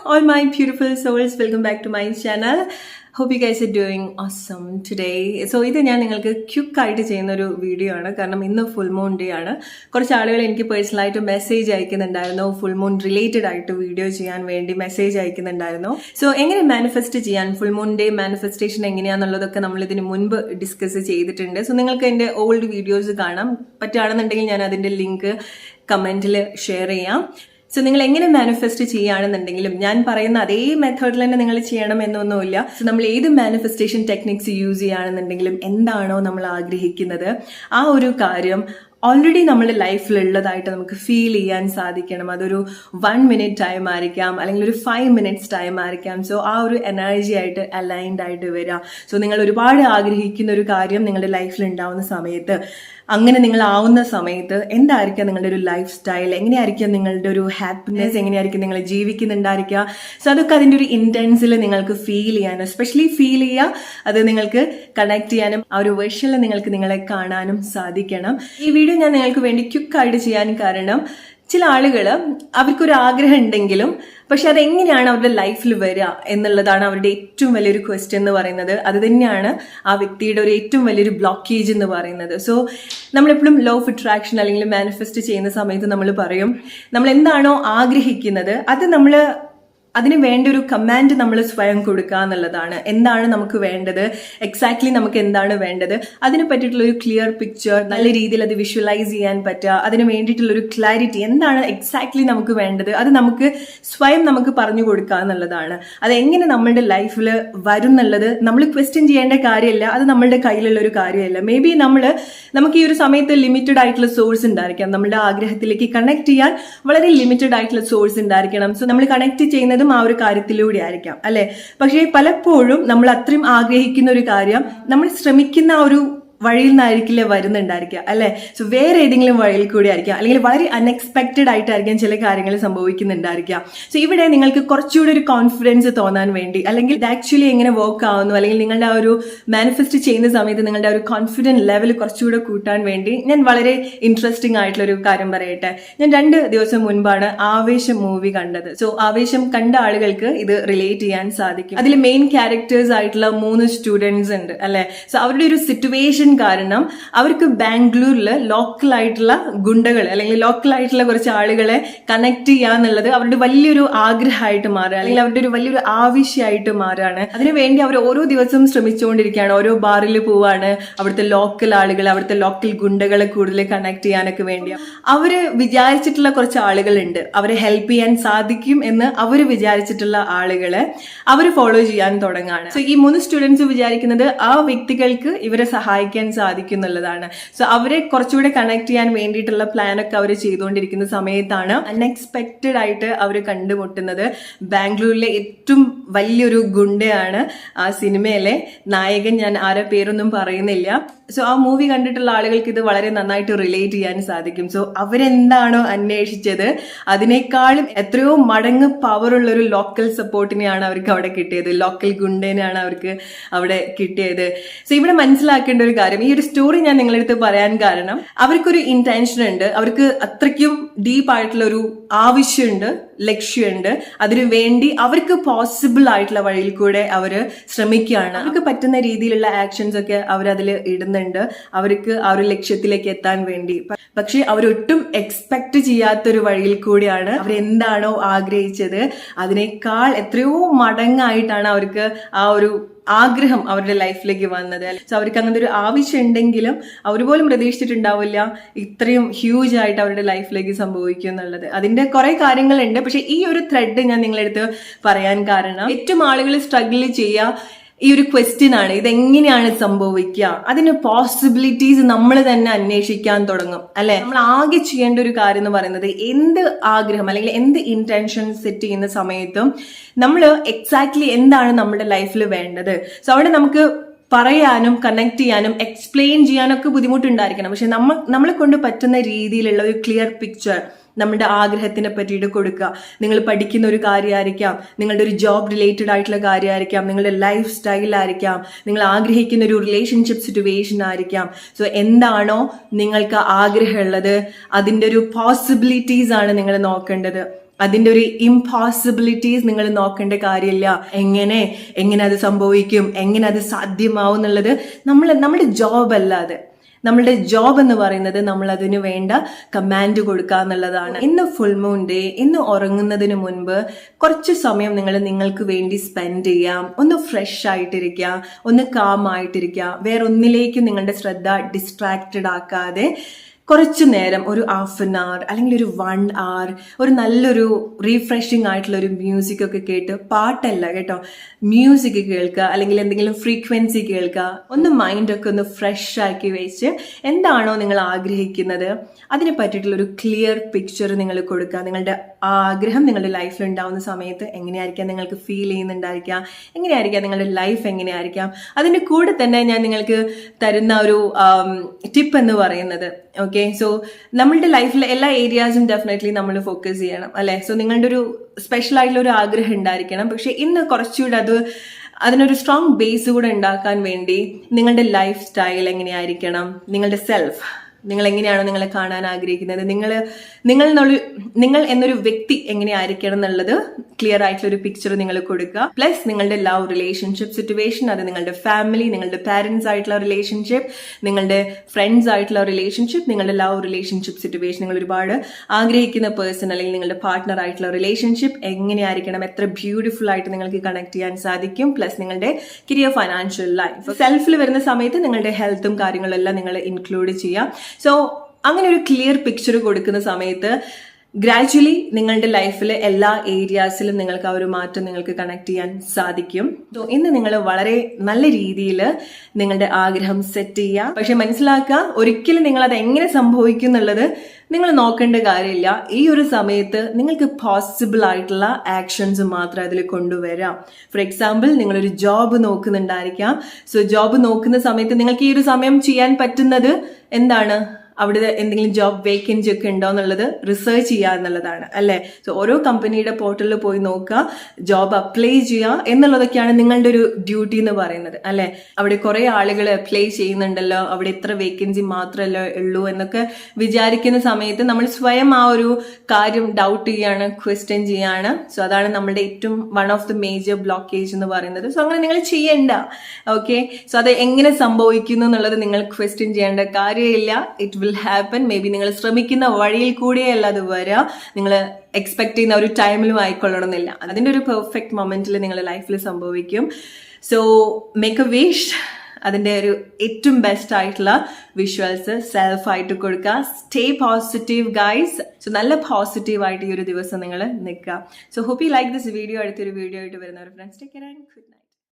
all my beautiful souls, welcome back to my channel. Hope you guys are doing awesome today. So ഇത് ഞാൻ നിങ്ങൾക്ക് ക്വിക്കായിട്ട് ചെയ്യുന്ന ഒരു video ആണ്. കാരണം ഇന്ന് ഫുൾ മൂൺ ഡേ ആണ്. കുറച്ച് ആളുകൾ എനിക്ക് പേഴ്സണലായിട്ട് മെസ്സേജ് അയക്കുന്നുണ്ടായിരുന്നു, ഫുൾ മൂൺ റിലേറ്റഡ് ആയിട്ട് വീഡിയോ ചെയ്യാൻ വേണ്ടി മെസ്സേജ് അയക്കുന്നുണ്ടായിരുന്നു. സോ എങ്ങനെ മാനിഫെസ്റ്റ് ചെയ്യാൻ, ഫുൾ മൂൺ ഡേ മാനിഫെസ്റ്റേഷൻ എങ്ങനെയാണെന്നുള്ളതൊക്കെ നമ്മൾ ഇതിന് മുൻപ് ഡിസ്കസ് ചെയ്തിട്ടുണ്ട്. സോ നിങ്ങൾക്ക് എൻ്റെ ഓൾഡ് വീഡിയോസ് കാണാം. പറ്റുകയാണെന്നുണ്ടെങ്കിൽ ഞാൻ അതിൻ്റെ ലിങ്ക് കമൻറ്റിൽ ഷെയർ ചെയ്യാം. സോ നിങ്ങൾ എങ്ങനെ മാനിഫെസ്റ്റ് ചെയ്യുകയാണെന്നുണ്ടെങ്കിലും ഞാൻ പറയുന്ന അതേ മെത്തേഡിൽ തന്നെ നിങ്ങൾ ചെയ്യണം എന്നൊന്നുമില്ല. സോ നമ്മൾ ഏത് മാനിഫെസ്റ്റേഷൻ ടെക്നിക്സ് യൂസ് ചെയ്യുകയാണെന്നുണ്ടെങ്കിലും എന്താണോ നമ്മൾ ആഗ്രഹിക്കുന്നത് ആ ഒരു കാര്യം ഓൾറെഡി നമ്മുടെ ലൈഫിലുള്ളതായിട്ട് നമുക്ക് ഫീൽ ചെയ്യാൻ സാധിക്കണം. അതൊരു 1 minute ടൈം ആയിരിക്കാം, അല്ലെങ്കിൽ ഒരു 5 minutes ടൈം ആയിരിക്കാം. സോ ആ ഒരു എനർജി ആയിട്ട് അലൈൻഡ് ആയിട്ട് വരാം. സോ നിങ്ങൾ ഒരുപാട് ആഗ്രഹിക്കുന്ന ഒരു കാര്യം നിങ്ങളുടെ ലൈഫിൽ ഉണ്ടാവുന്ന സമയത്ത്, അങ്ങനെ നിങ്ങൾ ആവുന്ന സമയത്ത് എന്തായിരിക്കാം നിങ്ങളുടെ ഒരു ലൈഫ് സ്റ്റൈൽ, എങ്ങനെയായിരിക്കാം നിങ്ങളുടെ ഒരു ഹാപ്പിനെസ്, എങ്ങനെയായിരിക്കും നിങ്ങൾ ജീവിക്കുന്നുണ്ടായിരിക്കുക. സോ അതൊക്കെ അതിൻ്റെ ഒരു ഇൻറ്റൻസിൽ നിങ്ങൾക്ക് ഫീൽ ചെയ്യാനും, എസ്പെഷ്യലി ഫീൽ ചെയ്യുക, അത് നിങ്ങൾക്ക് കണക്ട് ചെയ്യാനും ആ ഒരു വിഷ്വലിൽ നിങ്ങൾക്ക് നിങ്ങളെ കാണാനും സാധിക്കണം. ഈ വീഡിയോ ഞാൻ നിങ്ങൾക്ക് വേണ്ടി ക്വിക്കായിട്ട് ചെയ്യാൻ കാരണം ചില ആളുകൾ അവർക്കൊരു ആഗ്രഹം ഉണ്ടെങ്കിലും പക്ഷെ അതെങ്ങനെയാണ് അവരുടെ ലൈഫിൽ വരിക എന്നുള്ളതാണ് അവരുടെ ഏറ്റവും വലിയൊരു ക്വസ്റ്റ്യൻ എന്ന് പറയുന്നത്. അത് തന്നെയാണ് ആ വ്യക്തിയുടെ ഒരു ഏറ്റവും വലിയൊരു ബ്ലോക്കേജ് എന്ന് പറയുന്നത്. സോ നമ്മളെപ്പോഴും ലോ ഓഫ് അട്രാക്ഷൻ അല്ലെങ്കിൽ മാനിഫെസ്റ്റ് ചെയ്യുന്ന സമയത്ത് നമ്മൾ പറയും, നമ്മൾ എന്താണോ ആഗ്രഹിക്കുന്നത് അത് നമ്മൾ അതിന് വേണ്ട ഒരു കമാൻഡ് നമ്മൾ സ്വയം കൊടുക്കുക എന്നുള്ളതാണ്. എന്താണ് നമുക്ക് വേണ്ടത്, എക്സാക്ട്ലി നമുക്ക് എന്താണ് വേണ്ടത്, അതിനെ പറ്റിയിട്ടുള്ള ഒരു ക്ലിയർ പിക്ചർ, നല്ല രീതിയിൽ അത് വിഷ്വലൈസ് ചെയ്യാൻ പറ്റുക, അതിന് വേണ്ടിയിട്ടുള്ള ഒരു ക്ലാരിറ്റി, എന്താണ് എക്സാക്ട്ലി നമുക്ക് വേണ്ടത് അത് നമുക്ക് സ്വയം നമുക്ക് പറഞ്ഞു കൊടുക്കുക എന്നുള്ളതാണ്. അതെങ്ങനെ നമ്മളുടെ ലൈഫിൽ വരും എന്നുള്ളത് നമ്മൾ ക്വസ്റ്റ്യൻ ചെയ്യേണ്ട കാര്യമില്ല, അത് നമ്മളുടെ കയ്യിലുള്ള ഒരു കാര്യമല്ല. മേ ബി നമുക്ക് ഈ ഒരു സമയത്ത് ലിമിറ്റഡ് ആയിട്ടുള്ള സോഴ്സ് ഉണ്ടായിരിക്കാം. നമ്മുടെ ആഗ്രഹത്തിലേക്ക് കണക്ട് ചെയ്യാൻ വളരെ ലിമിറ്റഡ് ആയിട്ടുള്ള സോഴ്സ് ഉണ്ടായിരിക്കണം. സോ നമ്മൾ കണക്ട് ചെയ്യുന്നത് ആ ഒരു കാര്യത്തിലൂടെ ആയിരിക്കാം, അല്ലെ? പക്ഷേ പലപ്പോഴും നമ്മൾ അത്രയും ആഗ്രഹിക്കുന്ന ഒരു കാര്യം നമ്മൾ ശ്രമിക്കുന്ന ആ ഒരു വഴിയിൽ നിന്നായിരിക്കില്ല വരുന്നുണ്ടായിരിക്കുക, അല്ലെ? സോ വേറെ ഏതെങ്കിലും വഴിയിൽ കൂടി ആയിരിക്കാം, അല്ലെങ്കിൽ വളരെ അൺഎക്സ്പെക്റ്റഡ് ആയിട്ടായിരിക്കാം ചില കാര്യങ്ങൾ സംഭവിക്കുന്നുണ്ടായിരിക്കുക. സോ ഇവിടെ നിങ്ങൾക്ക് കുറച്ചുകൂടി ഒരു കോൺഫിഡൻസ് തോന്നാൻ വേണ്ടി, അല്ലെങ്കിൽ ഇത് ആക്ച്വലി എങ്ങനെ വർക്ക് ആവുന്നു, അല്ലെങ്കിൽ നിങ്ങളുടെ ആ ഒരു മാനിഫെസ്റ്റ് ചെയ്യുന്ന സമയത്ത് നിങ്ങളുടെ ആ ഒരു കോൺഫിഡൻസ് ലെവൽ കുറച്ചുകൂടെ കൂട്ടാൻ വേണ്ടി ഞാൻ വളരെ ഇൻട്രസ്റ്റിംഗ് ആയിട്ടുള്ള ഒരു കാര്യം പറയട്ടെ. ഞാൻ 2 ദിവസം മുൻപാണ് ആവേശം മൂവി കണ്ടത്. സോ ആവേശം കണ്ട ആളുകൾക്ക് ഇത് റിലേറ്റ് ചെയ്യാൻ സാധിക്കും. അതിൽ മെയിൻ ക്യാരക്ടേഴ്സ് ആയിട്ടുള്ള 3 സ്റ്റുഡൻസ് ഉണ്ട്, അല്ലെ? സോ അവരുടെ ഒരു സിറ്റുവേഷൻ കാരണം അവർക്ക് ബാംഗ്ലൂരിൽ ലോക്കൽ ആയിട്ടുള്ള ഗുണ്ടകൾ, അല്ലെങ്കിൽ ലോക്കൽ ആയിട്ടുള്ള കുറച്ച് ആളുകളെ കണക്ട് ചെയ്യാന്നുള്ളത് അവരുടെ വലിയൊരു ആഗ്രഹമായിട്ട് മാറുക, അല്ലെങ്കിൽ അവരുടെ ഒരു വലിയൊരു ആവശ്യമായിട്ട് മാറുകയാണ്. അതിനുവേണ്ടി അവർ ഓരോ ദിവസവും ശ്രമിച്ചുകൊണ്ടിരിക്കുകയാണ്. ഓരോ ബാറിൽ പോവാണ്, അവിടുത്തെ ലോക്കൽ ആളുകൾ, അവിടുത്തെ ലോക്കൽ ഗുണ്ടകളെ കൂടുതൽ കണക്ട് ചെയ്യാനൊക്കെ വേണ്ടി അവര് വിചാരിച്ചിട്ടുള്ള കുറച്ച് ആളുകളുണ്ട്, അവരെ ഹെൽപ്പ് ചെയ്യാൻ സാധിക്കും എന്ന് അവർ വിചാരിച്ചിട്ടുള്ള ആളുകളെ അവർ ഫോളോ ചെയ്യാൻ തുടങ്ങാണ്. സോ ഈ 3 സ്റ്റുഡൻസ് വിചാരിക്കുന്നത് ആ വ്യക്തികൾക്ക് ഇവരെ സഹായിക്കാൻ സാധിക്കും എന്നുള്ളതാണ്. സോ അവരെ കുറച്ചുകൂടെ കണക്ട് ചെയ്യാൻ വേണ്ടിയിട്ടുള്ള പ്ലാനൊക്കെ അവർ ചെയ്തുകൊണ്ടിരിക്കുന്ന സമയത്താണ് അൺഎക്സ്പെക്റ്റഡ് ആയിട്ട് അവർ കണ്ടുമുട്ടുന്നത് ബാംഗ്ലൂരിലെ ഏറ്റവും വലിയൊരു ഗുണ്ടയാണ് ആ സിനിമയിലെ നായകൻ. ഞാൻ ആരെ പേരൊന്നും പറയുന്നില്ല. സോ ആ മൂവി കണ്ടിട്ടുള്ള ആളുകൾക്ക് ഇത് വളരെ നന്നായിട്ട് റിലേറ്റ് ചെയ്യാൻ സാധിക്കും. സോ അവരെന്താണോ അന്വേഷിച്ചത് അതിനേക്കാളും എത്രയോ മടങ്ങ് പവറുള്ള ഒരു ലോക്കൽ സപ്പോർട്ടിനെയാണ് അവർക്ക് അവിടെ കിട്ടിയത്, ലോക്കൽ ഗുണ്ടേനെയാണ് അവർക്ക് അവിടെ കിട്ടിയത്. സോ ഇവിടെ മനസ്സിലാക്കേണ്ട ഒരു കാര്യം, ഈ ഒരു സ്റ്റോറി ഞാൻ നിങ്ങളുടെ അടുത്ത് പറയാൻ കാരണം അവർക്കൊരു ഇന്റൻഷൻ ഉണ്ട്, അവർക്ക് അത്രയ്ക്കും ഡീപ്പ് ആയിട്ടുള്ള ഒരു ആവശ്യമുണ്ട്, ലക്ഷ്യമുണ്ട്. അതിനു വേണ്ടി അവർക്ക് പോസിബിൾ ആയിട്ടുള്ള വഴിയിൽ കൂടെ അവര് ശ്രമിക്കുകയാണ്. അവർക്ക് പറ്റുന്ന രീതിയിലുള്ള ആക്ഷൻസ് ഒക്കെ അവരതിൽ ഇടുന്നുണ്ട്, അവർക്ക് ആ ഒരു ലക്ഷ്യത്തിലേക്ക് എത്താൻ വേണ്ടി. പക്ഷെ അവരൊട്ടും എക്സ്പെക്ട് ചെയ്യാത്തൊരു വഴിയിൽ കൂടിയാണ് അവരെന്താണോ ആഗ്രഹിച്ചത് അതിനേക്കാൾ എത്രയോ മടങ്ങായിട്ടാണ് അവർക്ക് ആ ഒരു ആഗ്രഹം അവരുടെ ലൈഫിലേക്ക് വന്നത്. സോ അവർക്ക് അങ്ങനത്തെ ഒരു ആവശ്യം ഉണ്ടെങ്കിലും അവർ പോലും പ്രതീക്ഷിച്ചിട്ടുണ്ടാവില്ല ഇത്രയും ഹ്യൂജ് ആയിട്ട് അവരുടെ ലൈഫിലേക്ക് സംഭവിക്കും എന്നുള്ളത്. അതിന്റെ കുറെ കാര്യങ്ങളുണ്ട്. പക്ഷെ ഈ ഒരു ത്രെഡ് ഞാൻ നിങ്ങളടുത്ത് പറയാൻ കാരണം ഏറ്റവും ആളുകൾ സ്ട്രഗിൾ ചെയ്യുക ഈ ഒരു ക്വസ്റ്റ്യൻ ആണ്, ഇതെങ്ങനെയാണ് സംഭവിക്കുക, അതിന് പോസിബിലിറ്റീസ് നമ്മൾ തന്നെ അന്വേഷിക്കാൻ തുടങ്ങും, അല്ലെ? നമ്മൾ ആകെ ചെയ്യേണ്ട ഒരു കാര്യം എന്ന് പറയുന്നത് എന്ത് ആഗ്രഹം അല്ലെങ്കിൽ എന്ത് ഇന്റൻഷൻ സെറ്റ് ചെയ്യുന്ന സമയത്തും നമ്മൾ എക്സാക്ട്ലി എന്താണ് നമ്മുടെ ലൈഫിൽ വേണ്ടത്. സോ അവിടെ നമുക്ക് പറയാനും കണക്ട് ചെയ്യാനും എക്സ്പ്ലെയിൻ ചെയ്യാനൊക്കെ ബുദ്ധിമുട്ടുണ്ടായിരിക്കണം. പക്ഷെ നമ്മളെ കൊണ്ട് പറ്റുന്ന രീതിയിലുള്ള ഒരു ക്ലിയർ പിക്ചർ നമ്മുടെ ആഗ്രഹത്തിനെ പറ്റിയിട്ട് കൊടുക്കുക. നിങ്ങൾ പഠിക്കുന്ന ഒരു കാര്യമായിരിക്കാം, നിങ്ങളുടെ ഒരു ജോബ് റിലേറ്റഡ് ആയിട്ടുള്ള കാര്യമായിരിക്കാം, നിങ്ങളുടെ ലൈഫ് സ്റ്റൈലായിരിക്കാം, നിങ്ങൾ ആഗ്രഹിക്കുന്ന ഒരു റിലേഷൻഷിപ്പ് സിറ്റുവേഷൻ ആയിരിക്കാം. സോ എന്താണോ നിങ്ങൾക്ക് ആഗ്രഹമുള്ളത് അതിൻ്റെ ഒരു പോസിബിലിറ്റീസ് ആണ് നിങ്ങൾ നോക്കേണ്ടത്. അതിൻ്റെ ഒരു ഇംപോസിബിലിറ്റീസ് നിങ്ങൾ നോക്കേണ്ട കാര്യമില്ല. എങ്ങനെ അത് സംഭവിക്കും, എങ്ങനെ അത് സാധ്യമാവും എന്നുള്ളത് നമ്മുടെ ജോബ് അല്ല അത്. നമ്മളുടെ ജോബ് എന്ന് പറയുന്നത് നമ്മൾ അതിന് വേണ്ട കമാൻഡ് കൊടുക്കുക എന്നുള്ളതാണ്. ഇന്ന് ഫുൾ മൂൺ ഡേ, ഇന്ന് ഉറങ്ങുന്നതിന് മുൻപ് കുറച്ച് സമയം നിങ്ങൾക്ക് വേണ്ടി സ്പെൻഡ് ചെയ്യാം. ഒന്ന് ഫ്രഷ് ആയിട്ടിരിക്കുക, ഒന്ന് കാം ആയിട്ടിരിക്കുക, വേറെ ഒന്നിലേക്കും നിങ്ങളുടെ ശ്രദ്ധ ഡിസ്ട്രാക്റ്റഡ് ആക്കാതെ കുറച്ചു നേരം ഒരു ഹാഫ് ആൻ അവർ അല്ലെങ്കിൽ ഒരു 1 hour ഒരു നല്ലൊരു റീഫ്രഷിംഗ് ആയിട്ടുള്ള ഒരു മ്യൂസിക് ഒക്കെ കേട്ട്, പാട്ടല്ല കേട്ടോ, മ്യൂസിക് കേൾക്കുക, അല്ലെങ്കിൽ എന്തെങ്കിലും ഫ്രീക്വൻസി കേൾക്കുക. ഒന്ന് മൈൻഡൊക്കെ ഒന്ന് ഫ്രഷ് ആക്കി വെച്ച് എന്താണോ നിങ്ങൾ ആഗ്രഹിക്കുന്നത് അതിനെ പറ്റിയിട്ടുള്ള ഒരു ക്ലിയർ പിക്ചർ നിങ്ങൾ കൊടുക്കുക. നിങ്ങളുടെ ആഗ്രഹം നിങ്ങളുടെ ലൈഫിൽ ഉണ്ടാവുന്ന സമയത്ത് എങ്ങനെയായിരിക്കാം നിങ്ങൾക്ക് ഫീൽ ചെയ്യുന്നുണ്ടായിരിക്കാം, എങ്ങനെയായിരിക്കാം നിങ്ങളുടെ ലൈഫ് എങ്ങനെയായിരിക്കാം. അതിൻ്റെ കൂടെ തന്നെ ഞാൻ നിങ്ങൾക്ക് തരുന്ന ഒരു ടിപ്പ് എന്ന് പറയുന്നത്, ഓക്കെ, സോ നമ്മളുടെ ലൈഫിലെ എല്ലാ ഏരിയാസും ഡെഫിനറ്റ്ലി നമ്മൾ ഫോക്കസ് ചെയ്യണം അല്ലെ. സോ നിങ്ങളുടെ ഒരു സ്പെഷ്യൽ ആയിട്ടുള്ള ഒരു ആഗ്രഹം ഉണ്ടായിരിക്കണം. പക്ഷെ ഇന്ന് കുറച്ചുകൂടെ അതിനൊരു സ്ട്രോങ് ബേസ് കൂടെ ഉണ്ടാക്കാൻ വേണ്ടി നിങ്ങളുടെ ലൈഫ് സ്റ്റൈൽ എങ്ങനെയായിരിക്കണം, നിങ്ങളുടെ സെൽഫ്, നിങ്ങൾ എങ്ങനെയാണോ നിങ്ങളെ കാണാൻ ആഗ്രഹിക്കുന്നത്, നിങ്ങൾ എന്നൊരു വ്യക്തി എങ്ങനെയായിരിക്കണം എന്നുള്ളത് ക്ലിയർ ആയിട്ടുള്ള ഒരു പിക്ചർ നിങ്ങൾ കൊടുക്കുക. പ്ലസ് നിങ്ങളുടെ ലവ് റിലേഷൻഷിപ്പ് സിറ്റുവേഷൻ, അത് നിങ്ങളുടെ ഫാമിലി, നിങ്ങളുടെ പാരന്റ്സ് ആയിട്ടുള്ള റിലേഷൻഷിപ്പ്, നിങ്ങളുടെ ഫ്രണ്ട്സ് ആയിട്ടുള്ള റിലേഷൻഷിപ്പ്, നിങ്ങളുടെ ലവ് റിലേഷൻഷിപ്പ് സിറ്റുവേഷൻ, നിങ്ങൾ ഒരുപാട് ആഗ്രഹിക്കുന്ന പേഴ്സൺ അല്ലെങ്കിൽ നിങ്ങളുടെ പാർട്ട്ണർ ആയിട്ടുള്ള റിലേഷൻഷിപ്പ് എങ്ങനെയായിരിക്കണം, എത്ര ബ്യൂട്ടിഫുൾ ആയിട്ട് നിങ്ങൾക്ക് കണക്ട് ചെയ്യാൻ സാധിക്കും. പ്ലസ് നിങ്ങളുടെ കരിയർ, ഫൈനാൻഷ്യൽ ലൈഫ്, സെൽഫിൽ വരുന്ന സമയത്ത് നിങ്ങളുടെ ഹെൽത്തും കാര്യങ്ങളെല്ലാം നിങ്ങൾ ഇൻക്ലൂഡ് ചെയ്യാം. സോ അങ്ങനെ ഒരു ക്ലിയർ പിക്ചർ കൊടുക്കുന്ന സമയത്ത് ഗ്രാജുവലി നിങ്ങളുടെ ലൈഫിലെ എല്ലാ ഏരിയാസിലും നിങ്ങൾക്ക് ആ ഒരു മാറ്റം നിങ്ങൾക്ക് കണക്ട് ചെയ്യാൻ സാധിക്കും. സോ ഇന്ന് നിങ്ങൾ വളരെ നല്ല രീതിയിൽ നിങ്ങളുടെ ആഗ്രഹം സെറ്റ് ചെയ്യുക. പക്ഷെ മനസ്സിലാക്കുക, ഒരിക്കലും നിങ്ങൾ അത് എങ്ങനെ സംഭവിക്കും എന്നുള്ളത് നിങ്ങൾ നോക്കേണ്ട കാര്യമില്ല. ഈ ഒരു സമയത്ത് നിങ്ങൾക്ക് പോസിബിൾ ആയിട്ടുള്ള ആക്ഷൻസ് മാത്രം അതിൽ കൊണ്ടുവരാം. ഫോർ എക്സാമ്പിൾ, നിങ്ങളൊരു ജോബ് നോക്കുന്നുണ്ടായിരിക്കാം. സോ ജോബ് നോക്കുന്ന സമയത്ത് നിങ്ങൾക്ക് ഈ ഒരു സമയം ചെയ്യാൻ പറ്റുന്നത് എന്താണ്, അവിടെ എന്തെങ്കിലും ജോബ് വേക്കൻസി ഒക്കെ ഉണ്ടോ എന്നുള്ളത് റിസർച്ച് ചെയ്യുക എന്നുള്ളതാണ് അല്ലേ. സോ ഓരോ കമ്പനിയുടെ പോർട്ടലിൽ പോയി നോക്കുക, ജോബ് അപ്ലൈ ചെയ്യുക എന്നുള്ളതൊക്കെയാണ് നിങ്ങളുടെ ഒരു ഡ്യൂട്ടി എന്ന് പറയുന്നത് അല്ലേ. അവിടെ കുറെ ആളുകൾ അപ്ലൈ ചെയ്യുന്നുണ്ടല്ലോ, അവിടെ ഇത്ര വേക്കൻസി മാത്രമല്ലേ ഉള്ളൂ എന്നൊക്കെ വിചാരിക്കുന്ന സമയത്ത് നമ്മൾ സ്വയം ആ ഒരു കാര്യം ഡൗട്ട് ചെയ്യാണ്, ക്വസ്റ്റ്യൻ ചെയ്യാണ്. സോ അതാണ് നമ്മുടെ ഏറ്റവും one of the major blockage എന്ന് പറയുന്നത്. സോ അങ്ങനെ നിങ്ങൾ ചെയ്യണ്ട, ഓക്കെ. സോ അത് എങ്ങനെ സംഭവിക്കുന്നു എന്നുള്ളത് നിങ്ങൾ ക്വസ്റ്റ്യൻ ചെയ്യേണ്ട കാര്യമില്ല. It will happen. May be നിങ്ങൾ ശ്രമിക്കുന്ന വഴിയിൽ കൂടിയല്ല അത് വരിക, നിങ്ങൾ എക്സ്പെക്ട് ചെയ്യുന്ന ഒരു ടൈമിലും ആയിക്കൊള്ളണമെന്നില്ല. അതിൻ്റെ ഒരു പെർഫെക്റ്റ് മൊമെന്റിൽ നിങ്ങളുടെ ലൈഫിൽ സംഭവിക്കും. So make A wish. അതിൻ്റെ ഒരു ഏറ്റവും ബെസ്റ്റ് ആയിട്ടുള്ള വിഷ്വൽസ് സെൽഫായിട്ട് കൊടുക്കുക. Stay positive guys. സോ നല്ല പോസിറ്റീവായിട്ട് ഈ ഒരു ദിവസം നിങ്ങൾ നിൽക്കുക. So hope you like this video. അടുത്തൊരു വീഡിയോ ആയിട്ട് വരുന്നവർ friends, take care and good night.